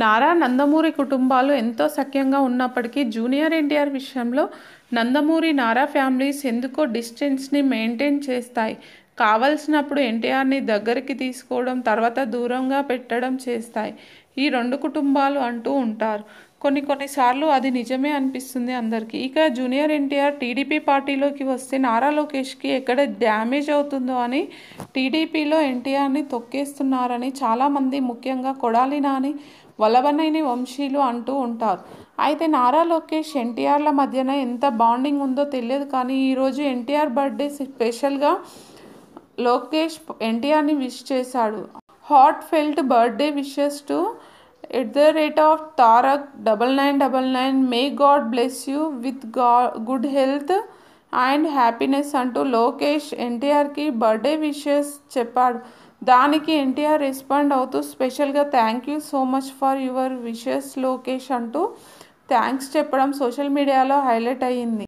నారా, నందమూరి కుటుంబాలు ఎంతో సఖ్యంగా ఉన్నప్పటికీ జూనియర్ ఎన్టీఆర్ విషయంలో నందమూరి, నారా ఫ్యామిలీస్ ఎందుకో డిస్టెన్స్ని మెయింటైన్ చేస్తాయి. కావలసినప్పుడు ఎన్టీఆర్ని దగ్గరికి తీసుకోవడం, తర్వాత దూరంగా పెట్టడం చేస్తాయి ఈ రెండు కుటుంబాలు అంటూ ఉంటారు. కొన్నిసార్లు అది నిజమే అనిపిస్తుంది అందరికీ. ఇక జూనియర్ ఎన్టీఆర్ టీడీపీ పార్టీలోకి వస్తే నారా లోకేష్కి ఎక్కడ డ్యామేజ్ అవుతుందో అని టీడీపీలో ఎన్టీఆర్ని తొక్కేస్తున్నారని చాలామంది, ముఖ్యంగా కొడాలి నాని, వల్లభనేని వంశీలు అంటూ ఉంటారు. అయితే నారా లోకేష్, ఎన్టీఆర్ల మధ్యన ఎంత బాండింగ్ ఉందో తెలియదు కానీ ఈరోజు ఎన్టీఆర్ బర్త్డే స్పెషల్గా లోకేష్ ఎన్టీఆర్ని విష్ చేశాడు. Heart felt birthday wishes to @Tarak9999 may God bless you with good health and happiness అంటూ లోకేష్ ఎన్టీఆర్కి బర్త్డే విషెస్ చెప్పాడు. దానికి ఎన్టీఆర్ రెస్పాండ్ అవుతూ స్పెషల్గా thank you so much for your wishes Lokesh అంటూ థ్యాంక్స్ చెప్పడం సోషల్ మీడియాలో హైలైట్ అయ్యింది.